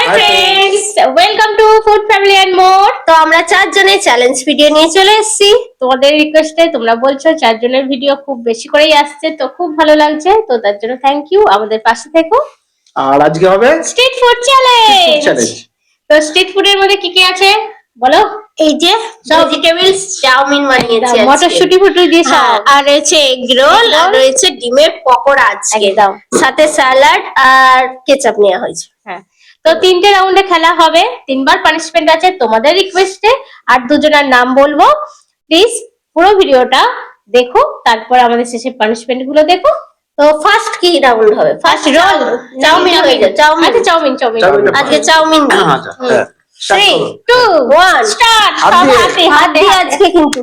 High friends, welcome to food family and more. তো আমরা চারজনের চ্যালেঞ্জ ভিডিও নিয়ে চলে এসেছি। তোমাদের রিকোয়েস্টে তোমরা বলছো চারজনের ভিডিও খুব বেশি করেই আসছে, তো খুব ভালো লাগছে, তো তার জন্য থ্যাংক ইউ। আমাদের পাশে থেকো। আর আজকে হবে স্ট্রিট ফুড চ্যালেঞ্জ। তো স্ট্রিট ফুডের মধ্যে কি কি আছে বলো? এই যে ভেজিটেবলস চাউমিন বানিয়েছি, মটরশুঁটি ফুটি দিয়ে সব, আর রয়েছে এগ রোল, আর রয়েছে ডিমের পকোড়া আজকে, সাথে স্যালাড আর কেচাপ নেওয়া হয়েছে। হ্যাঁ, তো তিনটে রাউন্ডে খেলা হবে, তিনবার পানিশমেন্ট আছে তোমাদের রিকোয়েস্টে, আর দুজনের নাম বলবো। প্লিজ পুরো ভিডিওটা দেখো, তারপর আমাদের শেষে পানিশমেন্ট গুলো দেখো। তো ফার্স্ট কি রাউন্ড হবে? ফার্স্ট রোল, চাউমিন হয়ে যায়। চাউমিন, আচ্ছা চাউমিন আজকে চাউমিন দিই। 3 2 1 স্টার্ট। সব হাত দিয়ে আজকে কিন্তু।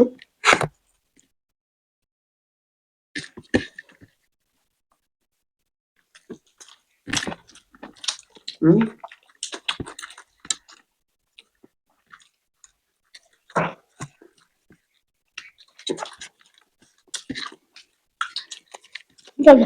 চলো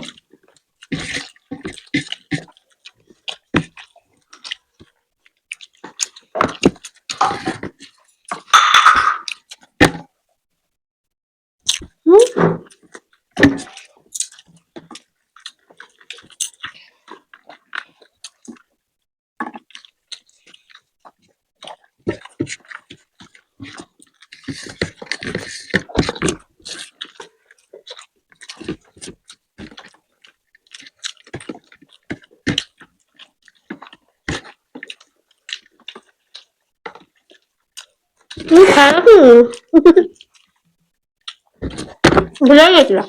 ভুলে গেছিল।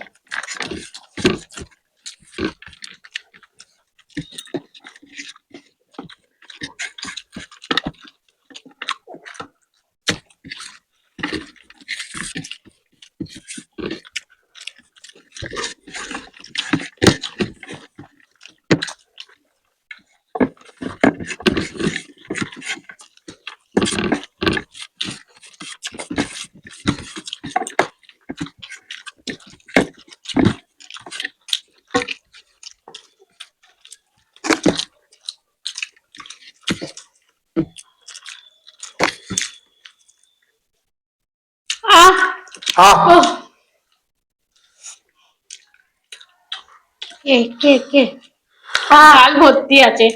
ঝাল ভর্তি আছে।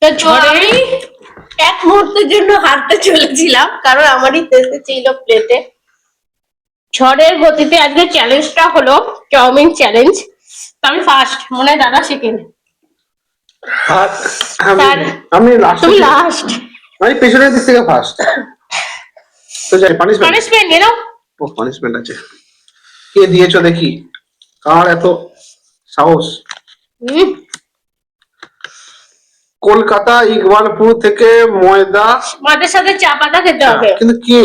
তো আমি এক মুহূর্তের জন্য হাঁটতে চলেছিলাম, কারণ আমারই তেতে ছিল প্লেটে। ঝড়ের গতিতে আজকে চ্যালেঞ্জটা হলো চাউমিন চ্যালেঞ্জ। তো আমি ফার্স্ট, মনে হয় দাদা সেকেন্ড, আমি লাস্ট। তুমি লাস্ট, আমি পেছনের দিক থেকে ফার্স্ট। তো যাই পানিশমেন্ট নিয়ে নাও। ও পানিশমেন্ট আছে, কে দিয়েছো দেখি, কার এত সাহস। কলকাতা ইকবালপুর থেকে ময়দার সাথে চা পাতা খেতে হবে। কিন্তু কে?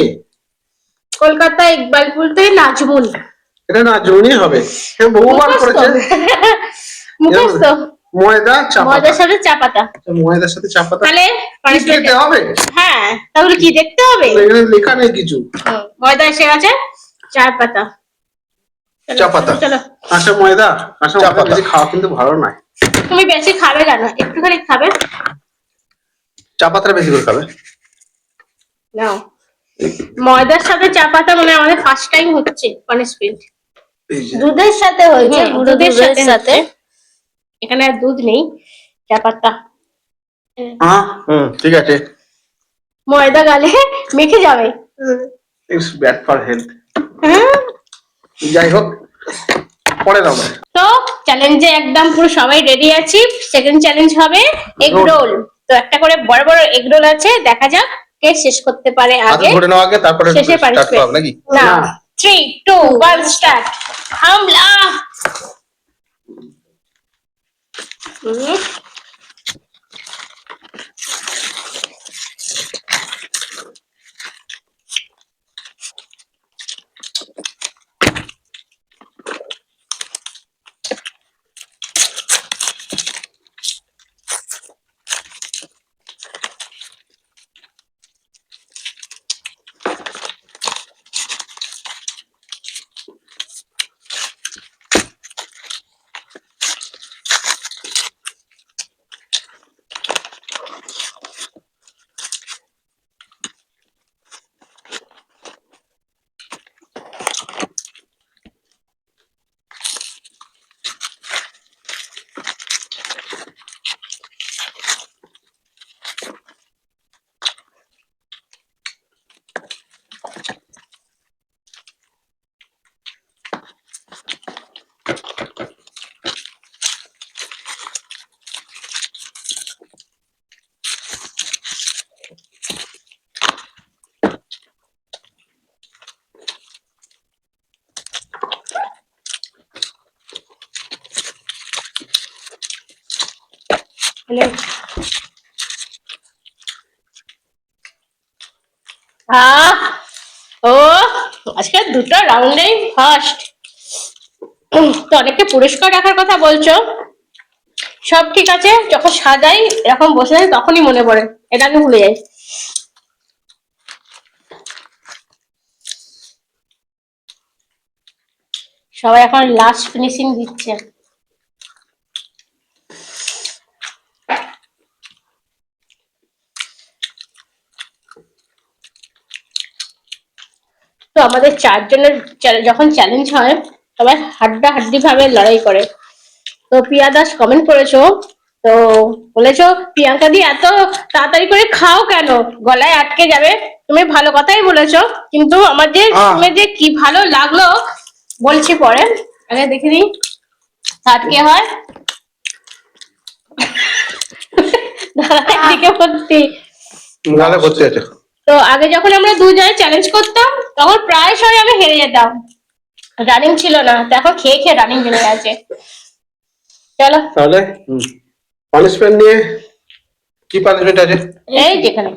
কলকাতা ইকবালপুর থেকে নাজমুল। এটা নাজমুলই হবে, বহুবার করেছে। মুখস্থ। ময়দার সাথে চা পাতা। ময়দার সাথে চা পাতা, তাহলে পানিশমেন্ট হবে। হ্যাঁ, তাহলে কি দেখতে হবে? এখানে লেখা নেই কিছু। ময়দা এসে গেছে, চা পাতা। চা পাতা, আচ্ছা ময়দা, আচ্ছা বেশি খাওয়া কিন্তু ভালো নয়। তুমি বেশি খাবে কেন? একটুখানি খাবে। চা পাতা বেশি করে খাবে। নাও, ময়দার সাথে চা পাতা মানে আমাদের ফার্স্ট টাইম হচ্ছে পানিশমেন্ট। দুধের সাথে হয়েছে, দুধের সাথে। এখানে আর দুধ নেই, চা পাতা। ঠিক আছে। ময়দা গালে মেখে যাবে। It's bad for health. যাই হোক, পরে দাও। তো চ্যালেঞ্জে একদম পুরো সবাই রেডি আছি। সেকেন্ড চ্যালেঞ্জ হবে এগ রোল। তো একটা করে বড় বড় এগ রোল আছে, দেখা যাক কে শেষ করতে পারে আগে। ধরে নাও আগে, তারপরে শেষে স্টার্ট করব নাকি? না, 3 2 1 স্টার্ট। হামলা। ও আজকে দুটো রাউন্ডেই ফার্স্ট। তো অনেককে পুরস্কার রাখার কথা বলছো, সব ঠিক আছে, যখন সাজাই এরকম বসে যাই তখনই মনে পড়ে, এটা আমি ভুলে যাই। সবাই এখন লাস্ট ফিনিশিং দিচ্ছে। তো আমাদের চারজনের যখন চ্যালেঞ্জ হয় সবাই হাড্ডাহাড্ডি ভাবে লড়াই করে। তো প্রিয়া দাস কমেন্ট করেছো, তো বলেছো প্রিয়াঙ্কা দি এত তাড়াতাড়ি করে খাও কেন, গলায় আটকে যাবে। তুমি ভালো কথাই বলেছো, কিন্তু আমার যে শুনে যে কি ভালো লাগলো বলছি পরে, আগে দেখে নিই আটকে হয়। দিকে ভর্তি তো আগে যখন আমরা দুজনে চ্যালেঞ্জ করতাম তখন প্রায় সময় আমি হেরে যেতাম, রানিং ছিল না, তো এখন খেয়ে খেয়ে রানিং বেড়ে গেছে। চলো তাহলে পানিশমেন্ট নিয়ে কি পানিশমেন্ট আছে, এই যেখানে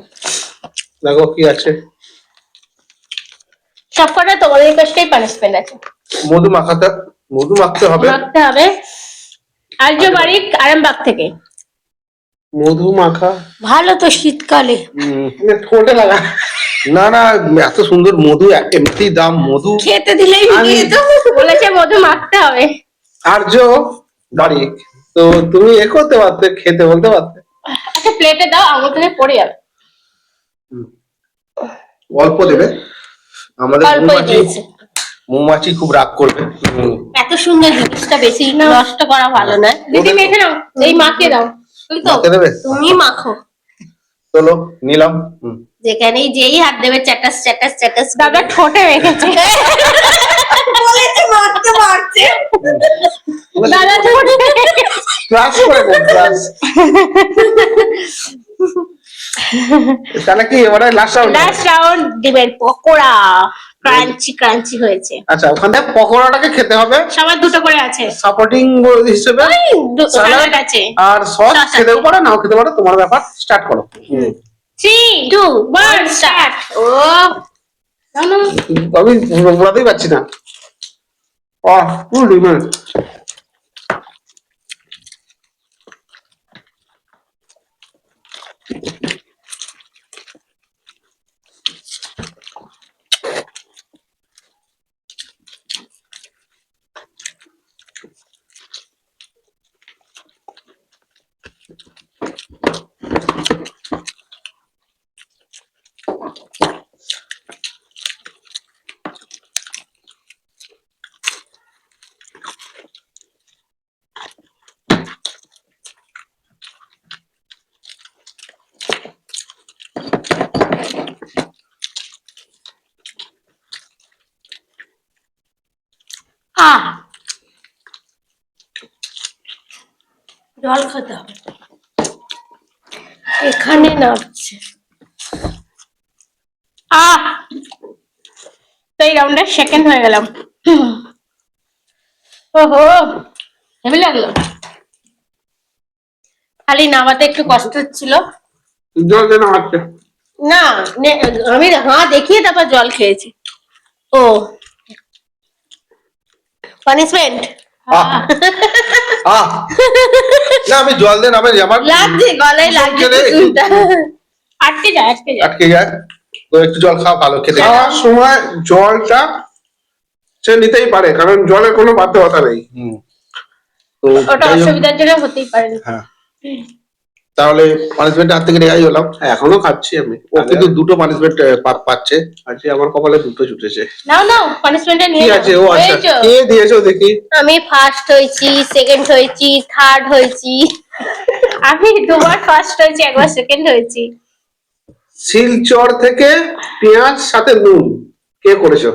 দেখো কি আছে। সবকটা তোমাদের কাছেই পানিশমেন্ট আছে। মধু মাখতে হবে, মাখতে হবে আর্য বারিক আরামবাগ থেকে মধু মাখা। ভালো তো শীতকালে ঠোঁটে লাগা না না, এত সুন্দর মধু, এমনি দাম মধু খেতে দিলেই বলেছে মধু মাখতে হবে। আর্য বারিক, তো তুমি এ করতে পারতে, খেতে বলতে পারতে। আচ্ছা প্লেটে দাও, আঙুল থেকে পড়ে যাবে। অল্প দেবে, আমাদের মৌমাছি খুব রাগ করবে। এত সুন্দর জিনিসটা বেশি নষ্ট করা ভালো নয়। দিদি মেখে নাও, এই মাখিয়ে দাও। তুমি মাখো। চলো নিলাম। যেখানেই যেই হাত দেবে চ্যাটাস চ্যাটাস চ্যাটাস, দাদা ঠোঁটে রেখেছে বলেছে মারতে মারছে, দাদা ঠোঁটে ক্লাস করে দেন ক্লাস। তাহলে কি এবারে লাস্ট রাউন্ড ডিমের পকোড়া ক্রাঞ্চি ক্রাঞ্চি হয়েছে। আচ্ছা ওখান থেকে পকোড়াটাকে খেতে হবে, সবার দুটো করে আছে সাপোর্টিং হিসেবে স্যালাড আছে আর সস খেতেও পারো নাও খেতে পারো, তোমার ব্যাপার। স্টার্ট করো। 3 2 1 স্টার্ট। ও আমি বলতেই পারছি না। ডিমের জল খেতে হবে, এখানে নামছে। তো এই রাউন্ডে সেকেন্ড হয়ে গেলাম। ওহো হেভি লাগলো, খালি নামাতে একটু কষ্ট হচ্ছিল। জল দেন হাতে না আমি দেখিয়ে তারপর জল খেয়েছি। ও পানিশমেন্ট না, আমি জল দেন আমার লাগছে, গলায় লাগছে, আটকে যায় আটকে যায়। তো একটু জল খাওয়া ভালো, খেতে খাওয়ার সময় জলটা সে নিতেই পারে, কারণ জলের কোনো বাধ্যকতা নেই। তো ওটা অসুবিধার জন্য হতেই পারে। হ্যাঁ তাহলে পানিশমেন্ট হাত থেকে রেহাই হলাম। এখনো খাচ্ছি আমি, ও কিন্তু দুটো পানিশমেন্ট পাচ্ছে। আজকে আমার কপালে দুটো জুটেছে। নাও পানিশমেন্টটা নিয়ে আছে। ও আচ্ছা কে দিয়েছো দেখি? আমি ফার্স্ট হয়েছি, সেকেন্ড হয়েছি, থার্ড হয়েছি। আমি দুবার ফার্স্ট হয়েছি, একবার সেকেন্ড হয়েছি। শিলচর থেকে পেঁয়াজ সাথে নুন কে করেছো?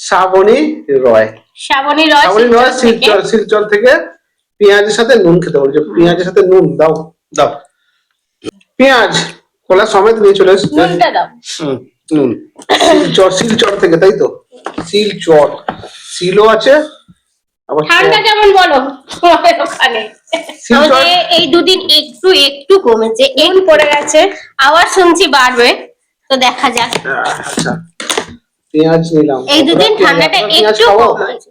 শ্রাবণী রয় শিলচর থেকে পেঁয়াজের সাথে নুন খেতে বলছো। পেঁয়াজের সাথে নুন দাও দাও, পেঁয়াজ খোলা সমেত নিয়ে চলে এসেছে। নুনটা দাও। নুন শিলচর থেকে, তাই তো? শিলও আছে আবার। ঠান্ডা কেমন বলো ওখানে? এই দুদিন একটু কমেছে, একটু পড়ে গেছে, আবার শুনছি বাড়বে, তো দেখা যাক। আচ্ছা পেঁয়াজ নিলাম, এই দুদিন ঠান্ডাটা একটু কম আছে,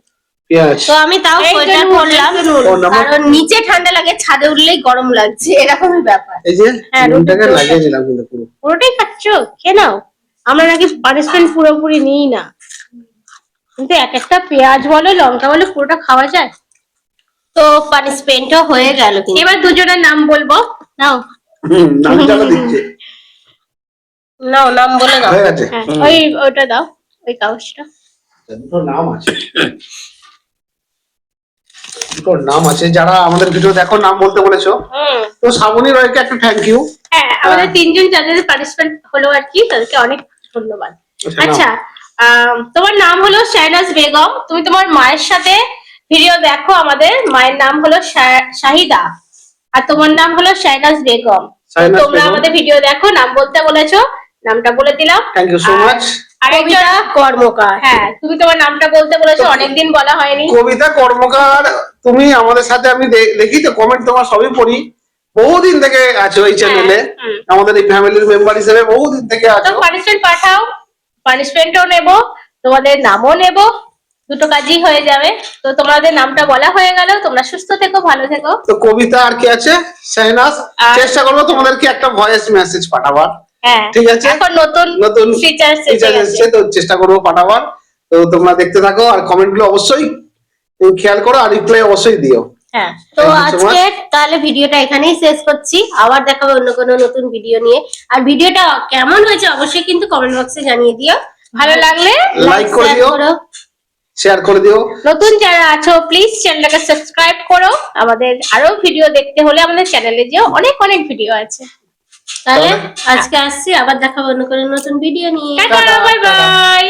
পেঁয়াজ তো আমি তাও সোয়েটার পরলাম, কারণ নিচে ঠান্ডা লাগে, ছাদে উঠলেই গরম লাগছে, এরকমই ব্যাপার। এই যে নুনটাকে লাগিয়ে নিলাম, কিন্তু পুরোটাই খাচ্ছো, খেয়ে নাও। আমরা নাকি পানিশমেন্ট পুরোপুরি নিই না, কিন্তু এক একটা পেঁয়াজ বলো লঙ্কা বলো পুরোটা খাওয়া যায়, তো পানিশমেন্টও হয়ে গেল। এবার দুজনের নাম বলবো, নাও। নাম জানা দিচ্ছে, নাও নাম বলে দাও। হয়ে গেছে। ওই ওটা দাও, ওই কাগজটা। দুটো নাম আছে, দুটো নাম আছে, যারা আমাদের ভিডিও দেখো নাম বলতে বলেছো, তো শ্রাবণী রয়কে একটা থ্যাংক ইউ। হ্যাঁ, আমাদের তিনজন যাদের পানিশমেন্ট হলো আর কি, তাদেরকে অনেক ধন্যবাদ। আচ্ছা, তোমার নাম হলো শাহনাজ বেগম, তুমি তোমার মায়ের সাথে ভিডিও দেখো, আমাদের মায়ের নাম হলো শাহিদা, আর তোমার নাম হলো শাহনাজ বেগম। তোমরা আমাদের ভিডিও দেখো, নাম বলতে বলেছো, নামটা বলে দিলাম, থ্যাংক ইউ সো মাচ। কবিতা কর্মকার, হ্যাঁ তুমি তোমার নামটা বলতে বলেছো, অনেকদিন বলা হয়নি। কবিতা কর্মকার, তুমি আমাদের সাথে, আমি দেখি তো কমেন্ট তোমার সবই পড়ি, বহুদিন থেকে আছো এই চ্যানেলে, আমাদের এই ফ্যামিলির মেম্বার হিসেবে বহুদিন থেকে আছো। তো পানিশমেন্ট পাঠাও, পানিশমেন্টও নেব, তোমাদের নামও নেব, দুটো কাজই হয়ে যাবে। তো তোমাদের নামটা বলা হয়ে গেল, তোমরা সুস্থ থেকো, ভালো থেকো। তো কবিতা আর কি আছে, শাহনাজ, চেষ্টা করবো তোমাদেরকে একটা ভয়েস মেসেজ পাঠাবার, ঠিক আছে? এখন নতুন ফিচার এসেছে, তো চেষ্টা করবো পাঠাবার। তো তোমরা দেখতে থাকো, আর কমেন্ট গুলো অবশ্যই খেয়াল করো, আর রিপ্লাই অবশ্যই দিও। হ্যাঁ, তো আজকে তাহলে ভিডিওটা এখানেই শেষ করছি, আবার দেখাবো অন্য কোনো নতুন ভিডিও নিয়ে। আর ভিডিওটা কেমন হয়েছে অবশ্যই কিন্তু কমেন্ট বক্সে জানিয়ে দিও, ভালো লাগলে লাইক করে দিও, শেয়ার করে দিও। নতুন যারা আছো প্লিজ চ্যানেলটাকে সাবস্ক্রাইব করো, আমাদের আরো ভিডিও দেখতে হলে আমাদের চ্যানেলে যেও, অনেক অনেক ভিডিও আছে। তাহলে আজকে আসছি, আবার দেখাবো অন্য কোনো নতুন ভিডিও নিয়ে। Tata, bye bye.